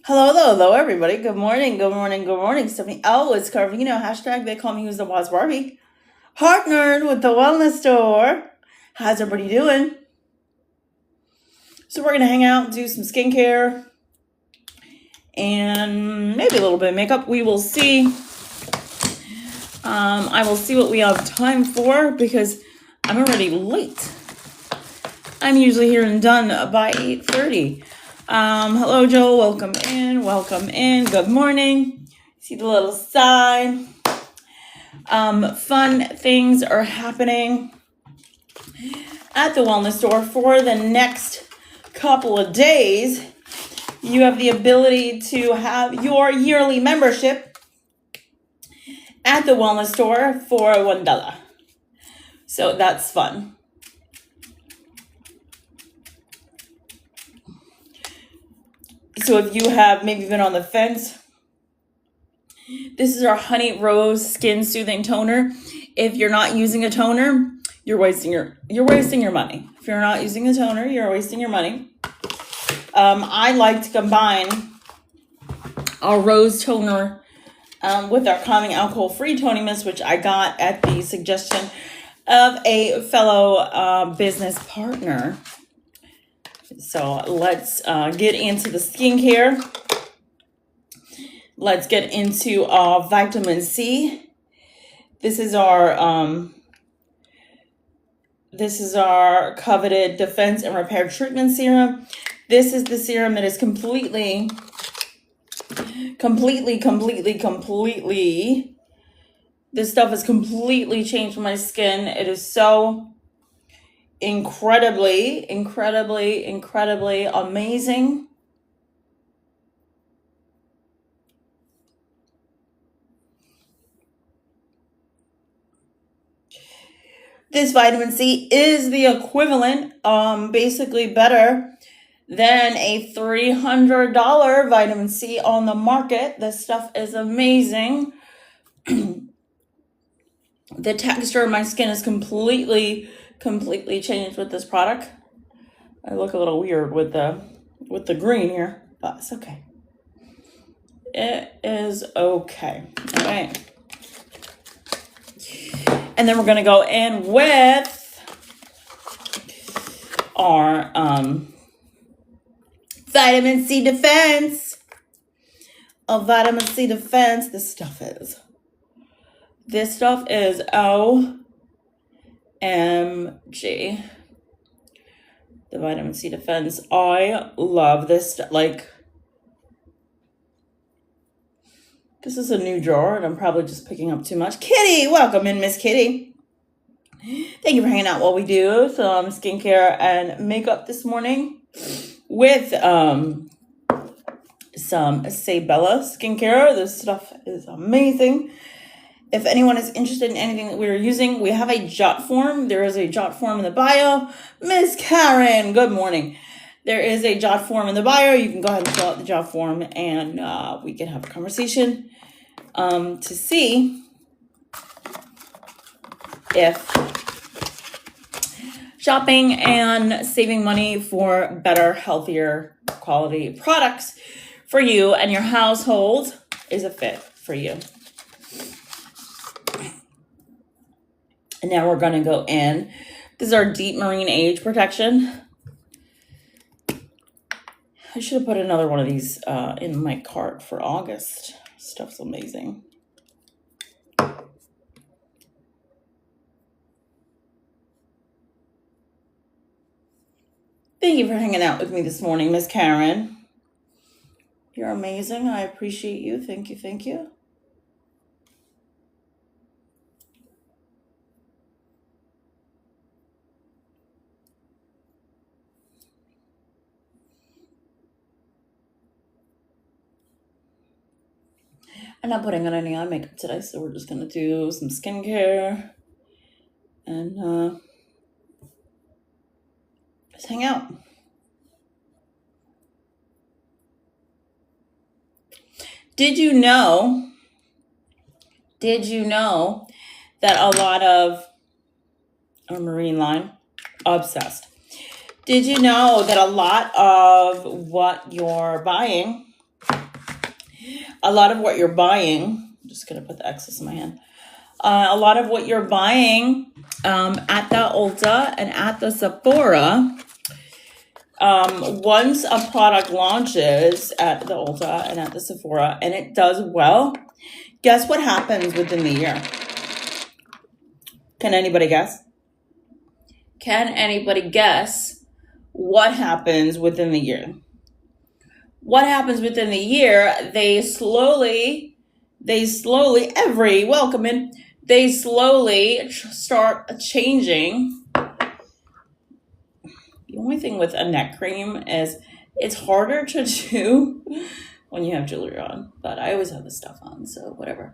Hello, hello, hello, everybody. Good morning, good morning, good morning. Stephanie L. is Carvino. Hashtag they call me who's the Waz Barbie. Partnered with the Wellness Store. How's everybody doing? So we're going to hang out, do some skincare, and maybe a little bit of makeup. We will see. I will see what we have time for because I'm already late. I'm usually here and done by 8:30. Hello, Joel. Welcome in. Welcome in. Good morning. See the little sign. Fun things are happening at the Wellness Store for the next couple of days. You have the ability to have your yearly membership at the Wellness Store for $1. So that's fun. So if you have maybe been on the fence, this is our Honey Rose Skin Soothing Toner. If you're not using a toner, you're wasting your money. If you're not using a toner, you're wasting your money. I like to combine our rose toner with our calming alcohol-free toning mist, which I got at the suggestion of a fellow business partner. So let's get into the skincare. Let's get into vitamin C. This is our coveted Defense and Repair Treatment Serum. This is the serum that is completely. This stuff has completely changed my skin. It is so incredibly amazing. This vitamin C is the equivalent, basically better than a $300 vitamin C on the market. This stuff is amazing. The texture of my skin is completely changed with this product. I look a little weird with the green here, but it's okay. It is okay. All right. And then we're going to go in with our vitamin C defense. Vitamin C defense. This stuff is OMG. The vitamin C defense. I love this stuff. Like, this is a new jar, and I'm probably just picking up too much. Kitty, welcome in, Miss Kitty. Thank you for hanging out while we do some skincare and makeup this morning with some Sabella skincare. This stuff is amazing. If anyone is interested in anything that we're using, we have a jot form. There is a jot form in the bio. Miss Karen, good morning. There is a jot form in the bio. You can go ahead and fill out the jot form, and we can have a conversation to see if shopping and saving money for better, healthier quality products for you and your household is a fit for you. And now we're going to go in. This is our Deep Marine Age Protection. I should have put another one of these in my cart for August. Stuff's amazing. Thank you for hanging out with me this morning, Miss Karen. You're amazing. I appreciate you. Thank you. Thank you. I'm not putting on any eye makeup today, so we're just going to do some skincare and just hang out. Did you know that a lot of marine line, obsessed. Did you know that a lot of what you're buying A lot of what you're buying, I'm just going to put the excess in my hand. A lot of what you're buying at the Ulta and at the Sephora, once a product launches at the Ulta and at the Sephora and it does well, guess what happens within the year? Can anybody guess? Can anybody guess what happens within the year? What happens within the year? They slowly start changing. The only thing with a neck cream is it's harder to do when you have jewelry on, but I always have this stuff on, so whatever.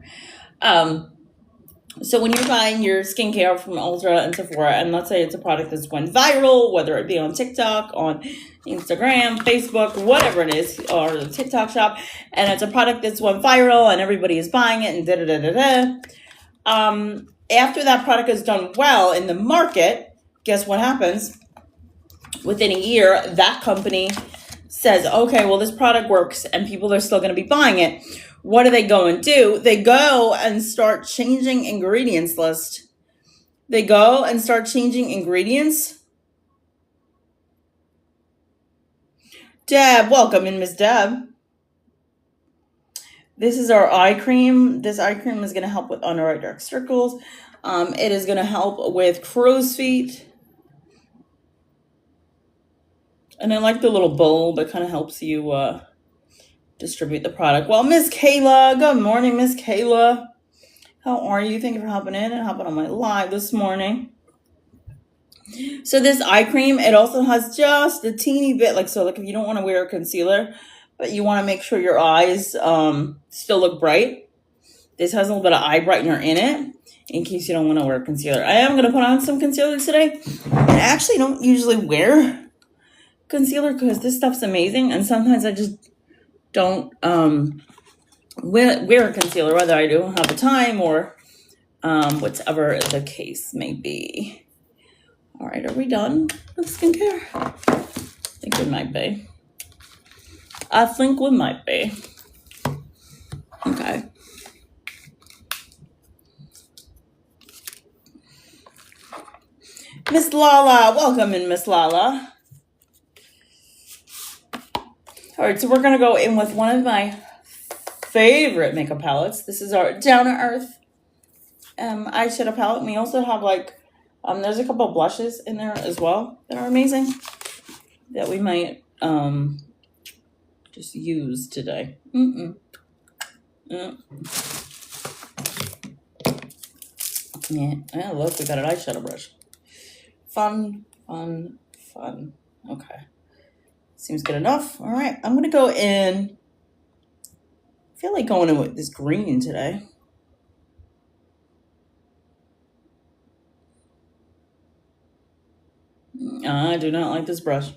So when you're buying your skincare from Ulta and Sephora, and let's say it's a product that's went viral, whether it be on TikTok, on Instagram, Facebook, whatever it is, or the TikTok shop, and it's a product that's went viral and everybody is buying it and after that product is done well in the market, guess what happens? Within a year, that company says, okay, well, this product works and people are still going to be buying it. What do they go and do? They go and start changing ingredients list. They go and start changing ingredients. Deb, welcome in, Miss Deb. This is our eye cream. This eye cream is going to help with under eye dark circles. It is going to help with crow's feet. And I like the little bowl that kind of helps you distribute the product. Well, Miss Kayla, good morning, Miss Kayla. How are you? Thank you for hopping in and hopping on my live this morning. So this eye cream, it also has just a teeny bit, like if you don't want to wear a concealer, but you want to make sure your eyes still look bright, this has a little bit of eye brightener in it, in case you don't want to wear concealer. I am going to put on some concealer today. I actually don't usually wear concealer because this stuff's amazing, and sometimes I just don't wear a concealer, whether I don't have the time or whatever the case may be. All right, are we done with skincare? I think we might be. Okay. Miss Lala, welcome in, Miss Lala. All right, so we're going to go in with one of my favorite makeup palettes. This is our Down to Earth eyeshadow palette. And we also have there's a couple of blushes in there as well that are amazing that we might just use today. Yeah, look, we got an eyeshadow brush. Fun. Okay. Seems good enough. All right, I'm going to go in. I feel like going in with this green today. I do not like this brush.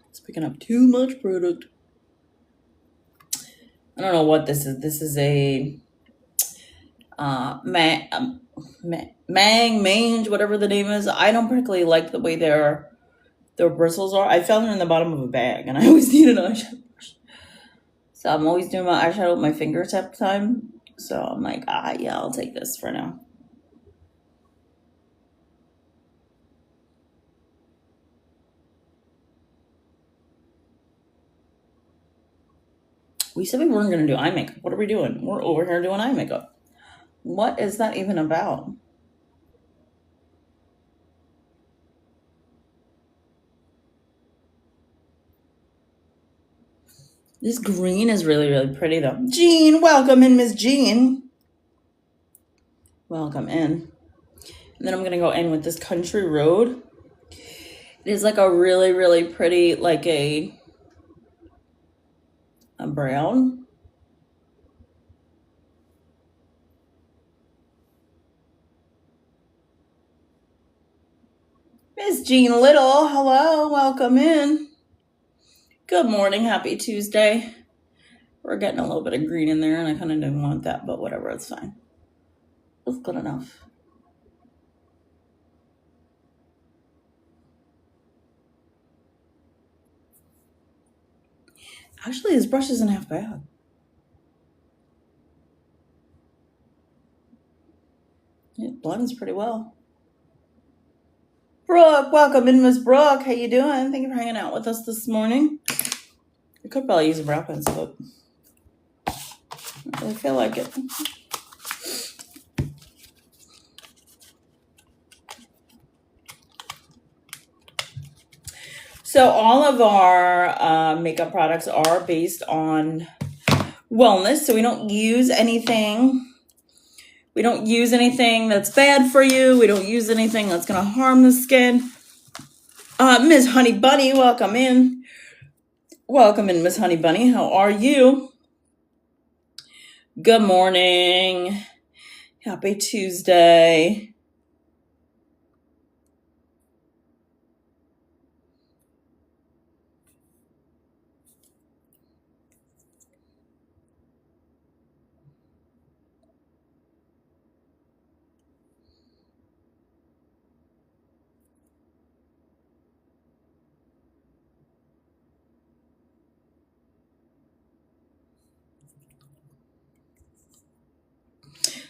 It's picking up too much product. I don't know what this is. This is a mange, whatever the name is. I don't particularly like the way their bristles are. I found them in the bottom of a bag, and I always need an eyeshadow brush. So I'm always doing my eyeshadow with my fingers half the time. So I'm like, yeah, I'll take this for now. We said we weren't going to do eye makeup. What are we doing? We're over here doing eye makeup. What is that even about? This green is really, really pretty, though. Jean, welcome in, Miss Jean. Welcome in. And then I'm going to go in with this Country Road. It is like a really, really pretty, like a brown. Miss Jean Little, hello, welcome in. Good morning, happy Tuesday. We're getting a little bit of green in there, and I kind of didn't want that, but whatever, it's fine. It's good enough. Actually, this brush isn't half bad. It blends pretty well. Brooke, welcome in, Miss Brooke. How you doing? Thank you for hanging out with us this morning. I could probably use a brow pencil, but I don't really feel like it. So all of our makeup products are based on wellness. So we don't use anything. We don't use anything that's bad for you. We don't use anything that's going to harm the skin. Miss Honey Bunny, welcome in. Welcome in, Miss Honey Bunny. How are you? Good morning. Happy Tuesday.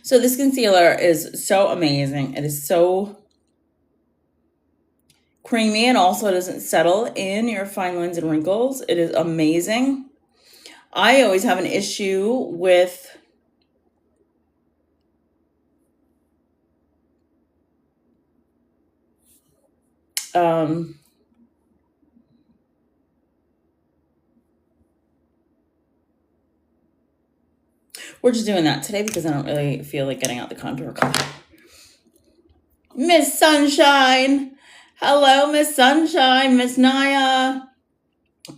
So this concealer is so amazing. It is so creamy, and also it doesn't settle in your fine lines and wrinkles. It is amazing. I always have an issue with we're just doing that today because I don't really feel like getting out the contour color. Miss Sunshine. Hello, Miss Sunshine. Miss Naya.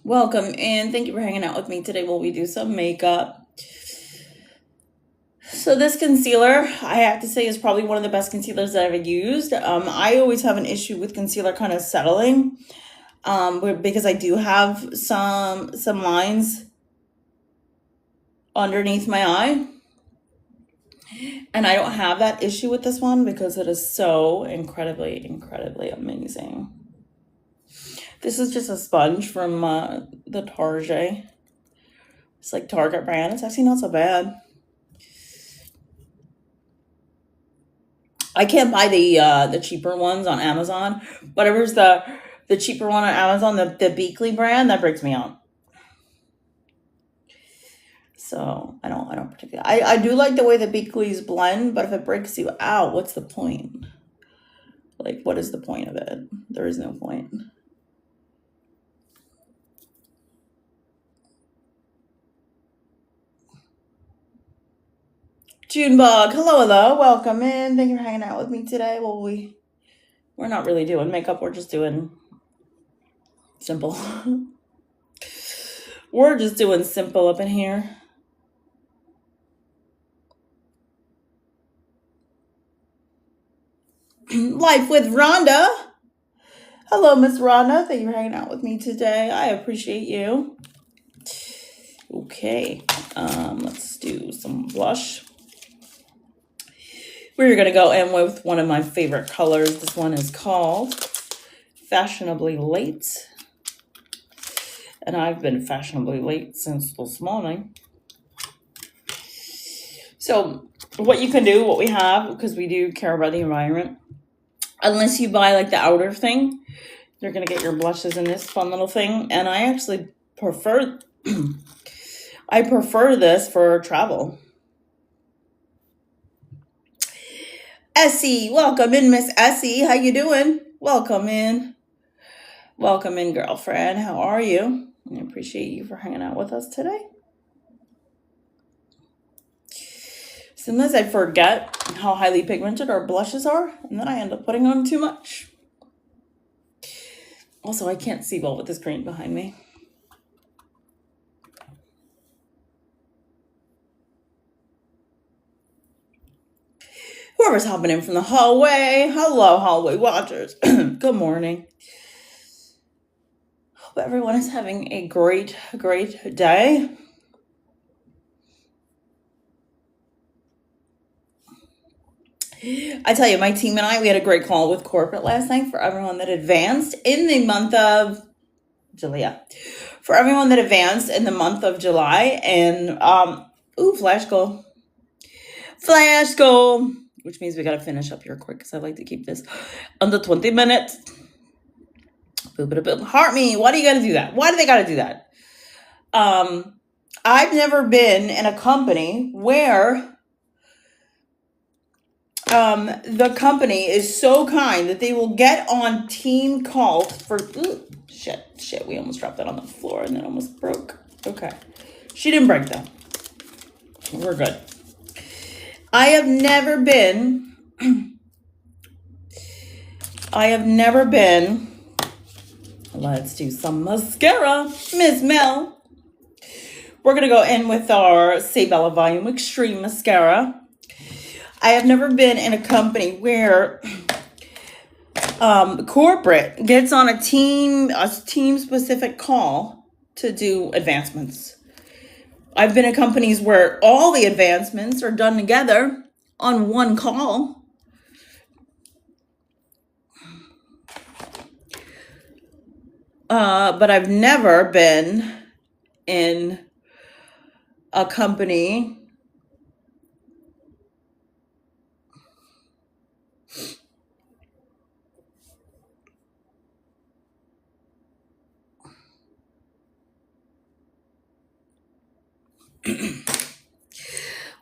Welcome in. Thank you for hanging out with me today while we do some makeup. So this concealer, I have to say, is probably one of the best concealers that I've used. I always have an issue with concealer kind of settling because I do have some lines underneath my eye. And I don't have that issue with this one because it is so incredibly, incredibly amazing. This is just a sponge from the Target. It's like Target brand. It's actually not so bad. I can't buy the cheaper ones on Amazon. Whatever's the cheaper one on Amazon, the Beakley brand, that breaks me out. So I don't particularly. I do like the way the Beakleys blend, but if it breaks you out, what's the point? Like, what is the point of it? There is no point. Junebug, hello, welcome in. Thank you for hanging out with me today. Well, we're not really doing makeup. We're just doing simple. We're just doing simple up in here. Life with Rhonda. Hello, Miss Rhonda. Thank you for hanging out with me today. I appreciate you. Okay, let's do some blush. We're going to go in with one of my favorite colors. This one is called Fashionably Late. And I've been fashionably late since this morning. So what you can do, what we have, because we do care about the environment, unless you buy like the outer thing, you're going to get your blushes in this fun little thing. And I actually prefer, I prefer this for travel. Essie, welcome in, Miss Essie. How you doing? Welcome in. Welcome in, girlfriend. How are you? I appreciate you for hanging out with us today. Sometimes I forget how highly pigmented our blushes are, and then I end up putting on too much. Also, I can't see well with this green behind me. Whoever's hopping in from the hallway, hello, hallway watchers. Good morning. Hope everyone is having a great, great day. I tell you, my team and I, we had a great call with corporate last night for everyone that advanced in the month of July. for everyone that advanced in the month of July. And flash goal. Flash goal. Which means we gotta finish up here quick because I like to keep this under 20 minutes. Heart me. Why do you gotta do that? Why do they gotta do that? I've never been in a company where the company is so kind that they will get on team calls for shit, we almost dropped that on the floor and then almost broke. Okay. She didn't break that. We're good. I have never been let's do some mascara, Miss Mel. We're gonna go in with our Sabella Volume Extreme Mascara. I have never been in a company where corporate gets on a team specific call to do advancements. I've been in companies where all the advancements are done together on one call. But I've never been in a company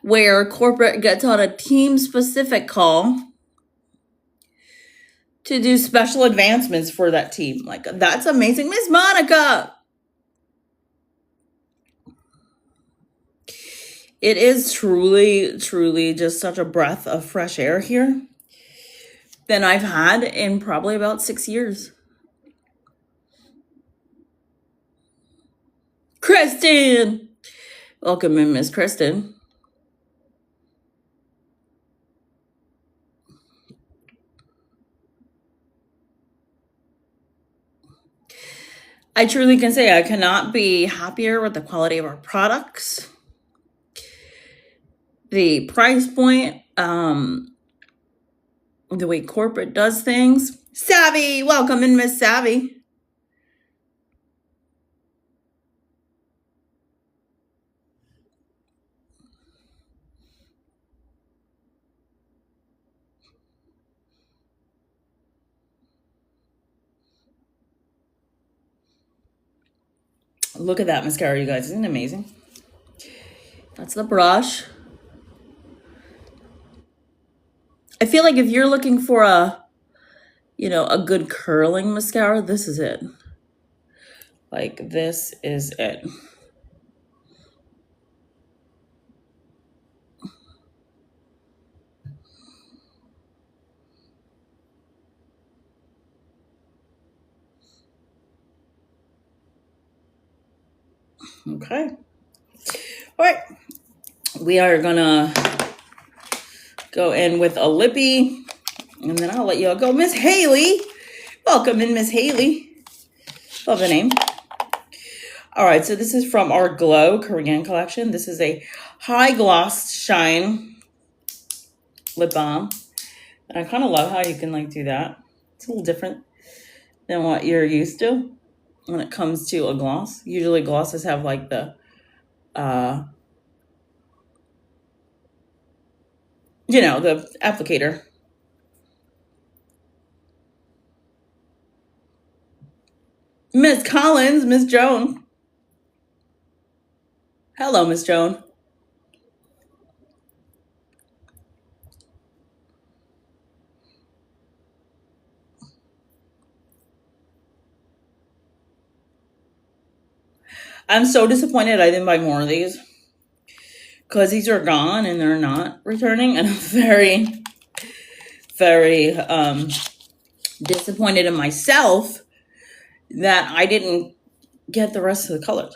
where corporate gets on a team-specific call to do special advancements for that team. Like, that's amazing. Miss Monica! It is truly, truly just such a breath of fresh air here than I've had in probably about 6 years. Kristen! Welcome in, Miss Kristen. I truly can say I cannot be happier with the quality of our products, the price point, the way corporate does things. Savvy! Welcome in, Miss Savvy. Look at that mascara, you guys. Isn't it amazing? That's the brush. I feel like if you're looking for a good curling mascara, this is it. Like, this is it. Okay. All right. We are gonna go in with a lippy, and then I'll let you all go. Miss Haley. Welcome in, Miss Haley. Love the name. All right, so this is from our Glow Korean collection. This is a high gloss shine lip balm. And I kind of love how you can do that. It's a little different than what you're used to when it comes to a gloss. Usually glosses have the the applicator. Miss Collins, Miss Joan. Hello, Miss Joan. I'm so disappointed I didn't buy more of these because these are gone and they're not returning, and I'm very, very disappointed in myself that I didn't get the rest of the colors.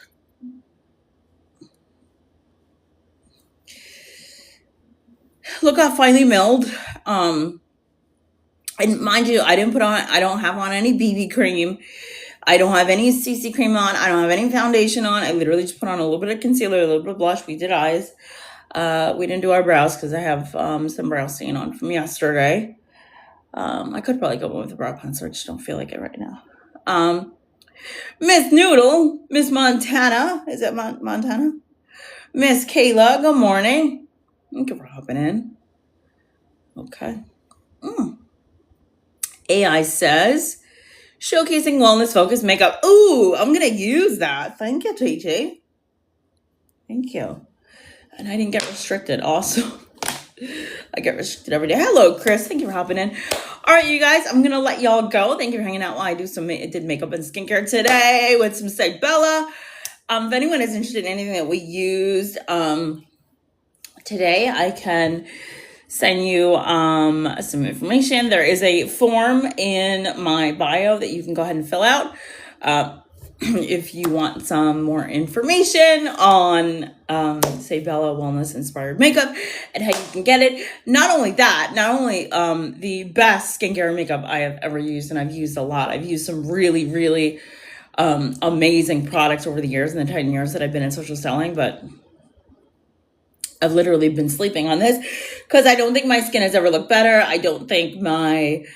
Look how finely milled. And mind you, I don't have on any BB cream. I don't have any CC cream on. I don't have any foundation on. I literally just put on a little bit of concealer, a little bit of blush. We did eyes. We didn't do our brows because I have some brow stain on from yesterday. I could probably go with a brow pencil. I just don't feel like it right now. Miss Noodle, Miss Montana. Is it Montana? Miss Kayla, good morning. Thank you for hopping in. Okay. AI says, showcasing wellness focused makeup. Ooh, I'm going to use that. Thank you, TT. Thank you. And I didn't get restricted also. I get restricted every day. Hello, Chris. Thank you for hopping in. All right, you guys, I'm going to let y'all go. Thank you for hanging out while I did makeup and skincare today with some Say Bella. If anyone is interested in anything that we used today, I can send you some information. There is a form in my bio that you can go ahead and fill out if you want some more information on Say Bella Wellness Inspired Makeup and how you can get it. Not only the best skincare and makeup I have ever used, and I've used a lot. I've used some really, really amazing products over the years, in the 10 years that I've been in social selling, but I've literally been sleeping on this because I don't think my skin has ever looked better. I don't think my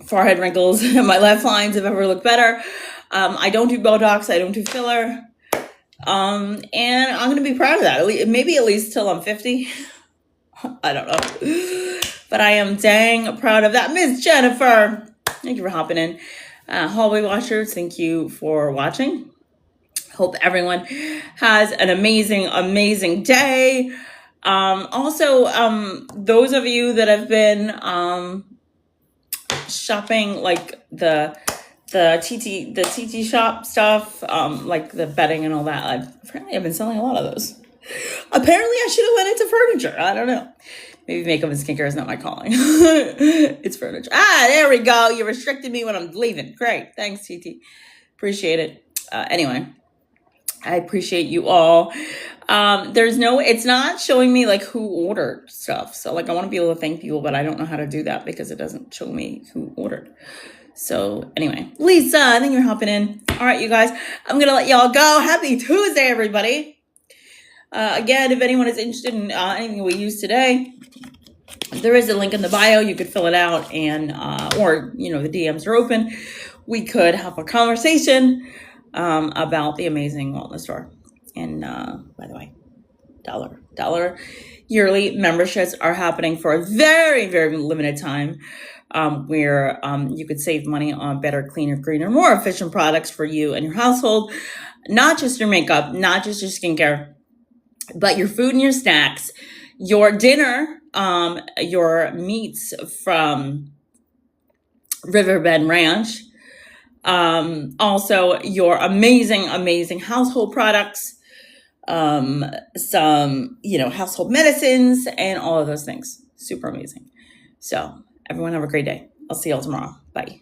forehead wrinkles and my laugh lines have ever looked better. I don't do Botox. I don't do filler. And I'm going to be proud of that. Maybe at least till I'm 50. I don't know. But I am dang proud of that. Miss Jennifer, thank you for hopping in. Hallway Watchers, thank you for watching. Hope everyone has an amazing, amazing day. Also, those of you that have been shopping like the TT shop stuff, like the bedding and all that, apparently I've been selling a lot of those. Apparently I should have went into furniture. I don't know. Maybe makeup and skincare is not my calling. It's furniture. There we go. You restricted me when I'm leaving. Great. Thanks, TT. Appreciate it. Anyway, I appreciate you all. It's not showing me like who ordered stuff. So like I want to be able to thank people, but I don't know how to do that because it doesn't show me who ordered. So anyway, Lisa, I think you're hopping in. All right, you guys, I'm going to let y'all go. Happy Tuesday, everybody. Again, if anyone is interested in anything we use today, there is a link in the bio. You could fill it out and, or, the DMs are open. We could have a conversation about the amazing wellness store. And by the way, dollar yearly memberships are happening for a very, very limited time, where you could save money on better, cleaner, greener, more efficient products for you and your household. Not just your makeup, not just your skincare, but your food and your snacks, your dinner, your meats from Riverbend Ranch, also your amazing, amazing household products, some, household medicines and all of those things. Super amazing. So everyone have a great day. I'll see y'all tomorrow. Bye.